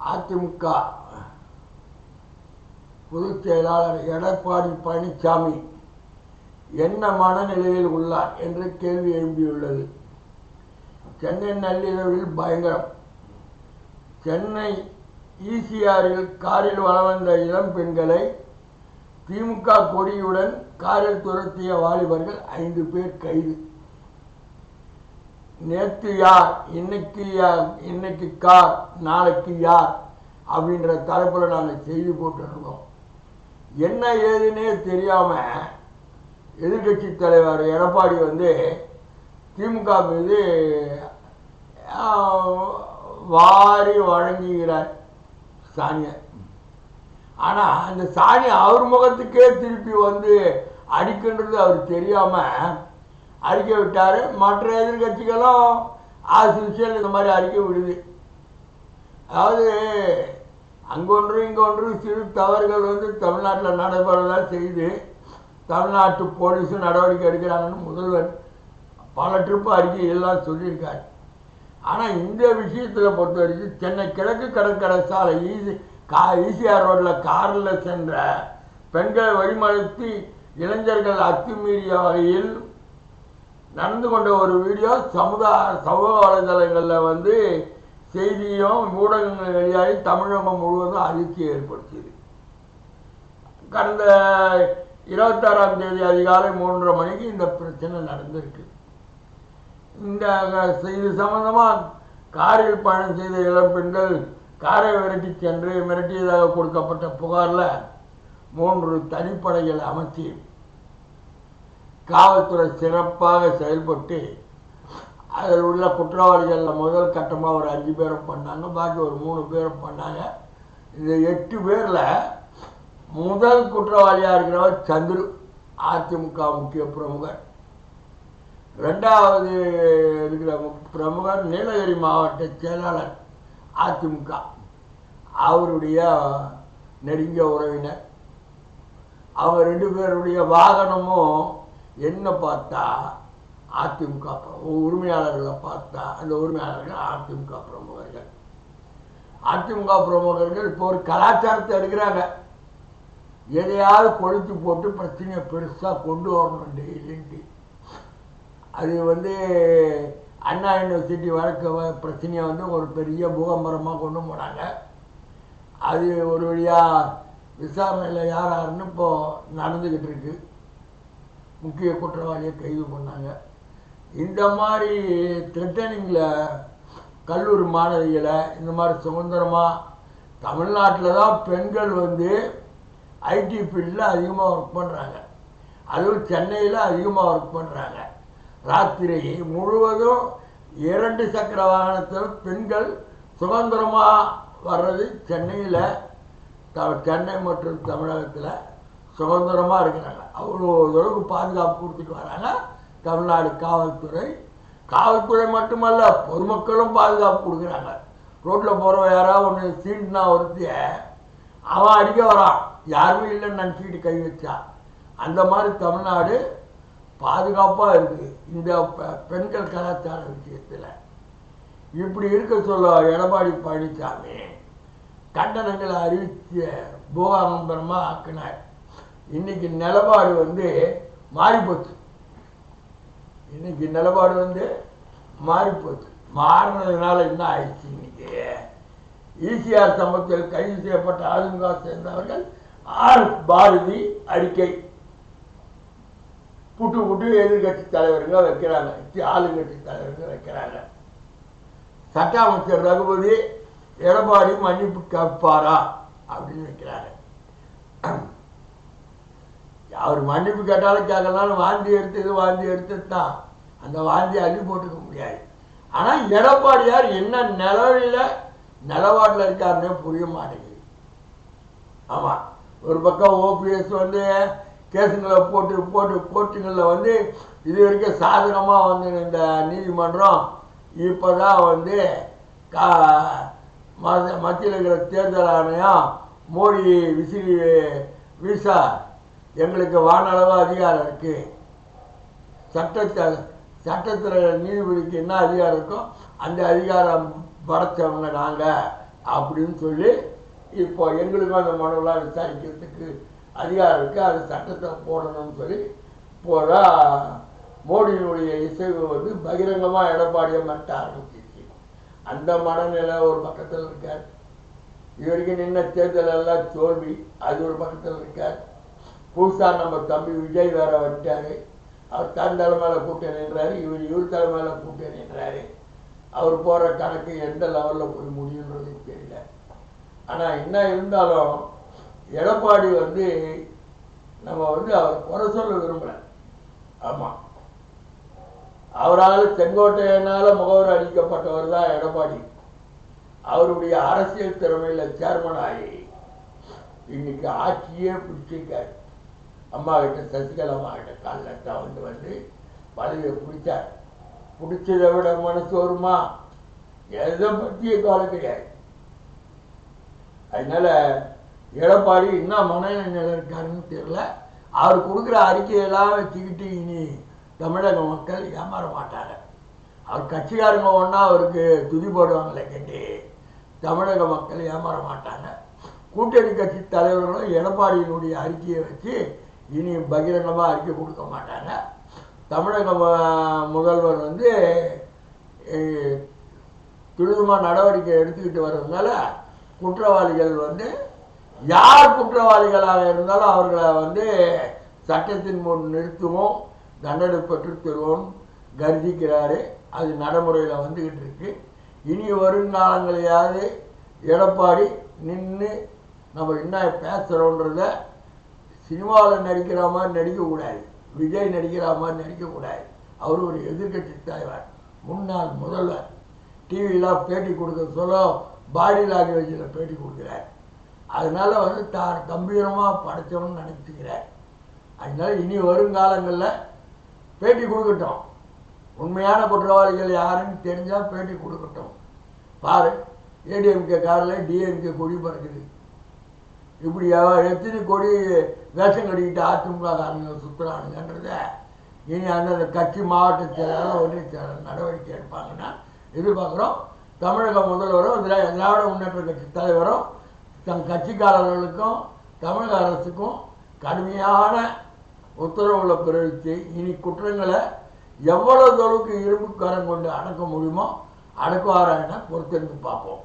அதிமுக பொதுச் செயலாளர் எடப்பாடி பழனிசாமி என்ன மனநிலையில் உள்ளார் என்று கேள்வி எழும்பியுள்ளது. சென்னை நள்ளிரவில் பயங்கரம். சென்னை ஈசிஆரில் காரில் வலம் வந்த இளம் பெண்களை திமுக கொடியுடன் காரில் துரத்திய வாலிபர்கள் 5 பேர் கைது. நேற்று யார், இன்னைக்கு கார், நாளைக்கு யார் அப்படின்ற தலைப்பில் நாங்கள் செய்தி போட்டுருக்கோம். என்ன ஏதுன்னே தெரியாம எதிர்கட்சி தலைவர் எடப்பாடி திமுக மீது வாரி வழங்குகிறார் சாணியை. ஆனால் அந்த சாணி அவர் முகத்துக்கே திருப்பி அடிக்கின்றது அவர் தெரியாம அறிக்கை விட்டார். மற்ற எதிர்கட்சிகளும் ஆசிரியல் இந்த மாதிரி அறிக்கை விடுது. அதாவது அங்கொன்று இங்கொன்று சிறு தவறுகள் தமிழ்நாட்டில் நடைபெறதான் செய்து தமிழ்நாட்டு போலீஸும் நடவடிக்கை எடுக்கிறாங்கன்னு முதல்வர் பல ட்ரிப்பு அறிக்கையெல்லாம் சொல்லியிருக்காரு. ஆனால் இந்த விஷயத்தில் பொறுத்த வரைக்கும் சென்னை கிழக்கு கடற்கரை சாலை ஈசிஆர் ரோட்டில் காரில் சென்ற பெண்களை வழிமறித்து இளைஞர்கள் அத்துமீறிய வகையில் நடந்து கொண்ட ஒரு வீடியோ சமூக வலைதளங்களில் செய்தியும் ஊடகங்கள் வெளியாகி தமிழகம் முழுவதும் அதிர்ச்சி ஏற்படுத்தியது. கடந்த 26ஆம் தேதி அதிகாலை 3:30 மணிக்கு இந்த பிரச்சனை நடந்திருக்கு. இது சம்பந்தமாக காரில் பயணம் செய்த இளம் பெண்கள் காரை விரட்டி சென்று மிரட்டியதாக கொடுக்கப்பட்ட புகாரில் 3 தனிப்படைகளை அமைச்சு காவல்துறை சிறப்பாக செயல்பட்டு அதில் உள்ள குற்றவாளிகளில் முதல் கட்டமாக ஒரு 5 பேரும் பண்ணாங்க, பாக்கி ஒரு 3 பேரும் பண்ணாங்க. இந்த 8 பேரில் முதல் குற்றவாளியாக இருக்கிறவர் சந்துரு, அதிமுக முக்கிய பிரமுகர். 2வது இருக்கிற பிரமுகர் நீலகிரி மாவட்ட செயலாளர் அதிமுக, அவருடைய நெருங்கிய உறவினர். அவங்க 2 பேருடைய வாகனமும் என்ன பார்த்தா அதிமுக உரிமையாளர்களை பார்த்தா அந்த உரிமையாளர்கள் அதிமுக பிரமுகர்கள். அதிமுக பிரமுகர்கள் இப்போ ஒரு கலாச்சாரத்தை எடுக்கிறாங்க. எதையாவது கொளுத்தி போட்டு பிரச்சனையை பெருசாக கொண்டு வரணும் டெய்லின்ட்டு. அது அண்ணா யூனிவர்சிட்டி வழக்கு பிரச்சனையை ஒரு பெரிய பூகம்பரமாக கொண்டு போனாங்க. அது ஒரு வழியாக விசாரணையில் யாருன்னு இப்போது நடந்துக்கிட்டு இருக்கு. முக்கிய குற்றவாளியை கைது பண்ணாங்க. இந்த மாதிரி த்ரெட்டனிங்கில் கல்லூரி மாணவிகளை இந்த மாதிரி சுதந்திரமாக தமிழ்நாட்டில் தான் பெண்கள் ஐடி ஃபீல்டில் அதிகமாக ஒர்க் பண்ணுறாங்க. அதுவும் சென்னையில் அதிகமாக ஒர்க் பண்ணுறாங்க. ராத்திரி முழுவதும் 2 சக்கர வாகனத்தில் பெண்கள் சுதந்திரமாக வர்றது சென்னையில் சென்னை மற்றும் தமிழகத்தில் சுதந்திரமாக இருக்கிறாங்க. அவ்வளோ அளவுக்கு பாதுகாப்பு கொடுத்துட்டு வராங்க தமிழ்நாடு காவல்துறை மட்டுமல்ல, பொதுமக்களும் பாதுகாப்பு கொடுக்குறாங்க. ரோட்டில் போகிறவன் யாராவது ஒன்று சீட்னா ஒருத்திய அவன் அடிக்க வரான், யாருமே இல்லைன்னு நினச்சிக்கிட்டு கை வச்சா. அந்த மாதிரி தமிழ்நாடு பாதுகாப்பாக இருக்குது. இந்த பெண்கள் கலாச்சார விஷயத்தில் இப்படி இருக்க சொல்ல எடப்பாடி பழனிசாமி கண்டனங்களை அறிவித்த பூகாம்பரமாக ஆக்கினார். இன்னைக்கு நிலப்பாடு மாறிப்போச்சு. இன்னைக்கு நிலப்பாடு மாறிப்போச்சு. மாறினதுனால என்ன ஆயிடுச்சு? இன்னைக்கு ஈசிஆர் சம்பவத்தில் கைது செய்யப்பட்ட அதிமுக சேர்ந்தவர்கள் பாரதி அறிக்கை புட்டு எதிர்கட்சி தலைவருங்க வைக்கிறாங்க, ஆளுங்கட்சி தலைவருங்க வைக்கிறாங்க. சட்ட அமைச்சர் ரகுபதி எடப்பாடி மன்னிப்பு கேட்பாரா அப்படின்னு வைக்கிறாங்க. அவர் மன்னிப்பு கேட்டாலும் கேட்கலாம், வாந்தி எடுத்து தான் அந்த வாந்தியை அள்ளி போட்டுக்க முடியாது. ஆனால் எடப்பாடியார் என்ன நிலவாட்டில் இருக்காருன்னே புரிய மாட்டேங்குது. ஆமாம், ஒரு பக்கம் ஓபிஎஸ் கேஸுங்களை போட்டு கோர்ட்டுங்களில் இது வரைக்கும் சாதகமாக இந்த நீதிமன்றம் இப்போ தான் மத்தியில் இருக்கிற தேர்தல் ஆணையம் மோடி வீசா எங்களுக்கு வானளவு அதிகாரம் இருக்குது, சட்டத்தில் நீதிபதிக்கு என்ன அதிகாரம் இருக்கோ அந்த அதிகாரம் படைச்சவங்க நாங்கள் அப்படின்னு சொல்லி இப்போ எங்களுக்கும் அந்த மனுவெல்லாம் விசாரிக்கிறதுக்கு அதிகாரம் இருக்குது, அது சட்டத்தை போடணும்னு சொல்லி இப்போதான் மோடியினுடைய இசைவு வந்து பகிரங்கமாக எடப்பாடியை மட்ட ஆரம்பிச்சிச்சு. அந்த மனநிலை ஒரு பக்கத்தில் இருக்கார். இது வரைக்கும் நின்ன தேர்தல் எல்லாம் தோல்வி, அது ஒரு பக்கத்தில் இருக்கார். புதுசாக நம்ம தம்பி விஜய் வேற வந்துட்டாரு. அவர் தன் தலைமையில் கூட்டணி நின்றாரு, இவர் தலைமையில் கூட்டணி நின்றாரு. அவர் போகிற கணக்கு எந்த லெவலில் போய் முடியுன்றது தெரியல. ஆனால் என்ன இருந்தாலும் எடப்பாடி வந்து நம்ம வந்து அவர் குறை சொல்ல விரும்பல. ஆமாம், அவரால் செங்கோட்டையனால் முகவர் அளிக்கப்பட்டவர் தான் எடப்பாடி. அவருடைய அரசியல் திறமையில் சேர்மன் ஆகி இன்னைக்கு ஆட்சியே பிடிச்சிருக்காரு. அம்மா கிட்ட சசிகலா அம்மா கிட்ட காலில் தவண்டு வந்து பதவியை பிடிச்சார். பிடிச்சதை விட மனசு வருமா? எதை பற்றிய கவலை கிடையாது. அதனால எடப்பாடி என்ன மனநிலை இருக்காருன்னு தெரியல. அவர் கொடுக்குற அறிக்கையெல்லாம் வச்சுக்கிட்டு இனி தமிழக மக்கள் ஏமாற மாட்டாங்க. அவர் கட்சிக்காரங்க ஒன்றா அவருக்கு துதி போடுவாங்களே கேட்டு தமிழக மக்கள் ஏமாற மாட்டாங்க. கூட்டணி கட்சி தலைவர்களும் எடப்பாடியினுடைய அறிக்கையை வச்சு இனி பகிரங்கமாக அறிக்கை கொடுக்க மாட்டாங்க. தமிழக முதல்வர் வந்து துரிதமாக நடவடிக்கை எடுத்துக்கிட்டு வர்றதுனால குற்றவாளிகள் வந்து யார் குற்றவாளிகளாக இருந்தாலும் அவர்களை வந்து சட்டத்தின் முன் நிறுத்துவோம், தண்டனை பெற்று தருவோம் கர்ஜிக்கிறாரு. அது நடைமுறையில் வந்துக்கிட்டு இருக்கு. இனி வருங்காலங்களையாவது எடப்பாடி நின்று நம்ம என்ன பேசுகிறோன்றத சினிமாவில் நடிக்கிற மாதிரி நடிக்கக்கூடாது, விஜய் நடிக்கிற மாதிரி நடிக்கக்கூடாது. அவர் ஒரு எதிர்கட்சி தலைவர், முன்னாள் முதல்வர். டிவியெலாம் பேட்டி கொடுக்க சொல்ல பாடி லாங்குவேஜில் பேட்டி கொடுக்குறார். அதனால வந்து தான் கம்பீரமாக படைச்சவன்னு நினச்சிக்கிறார். அதனால இனி வருங்காலங்களில் பேட்டி கொடுக்கட்டும், உண்மையான குற்றவாளிகள் யாருன்னு தெரிஞ்சால் பேட்டி கொடுக்கட்டும். பாரு, ஏடிஎம்கே காரில் டிஎம்கே கொடி பறக்குது. இப்படி எத்தனை கொடி வேஷம் கட்டிக்கிட்டு அதிமுக காரங்க சுற்றுறானுங்கன்றத இனி அந்தந்த கட்சி மாவட்ட செயலாளர் ஒன்றிய செயலாளர் நடவடிக்கை எடுப்பாங்கன்னா எதிர்பார்க்குறோம். தமிழக முதல்வரும் திராவிட முன்னேற்ற கட்சி தலைவரும் தன் கட்சிக்காரர்களுக்கும் தமிழக அரசுக்கும் கடுமையான உத்தரவுகளை பிறப்பித்து இனி குற்றங்களை எவ்வளவு அளவுக்கு இரும்புக்காரம் கொண்டு அடக்க முடியுமோ அடக்குவாரா என பொறுத்திருந்து பார்ப்போம்.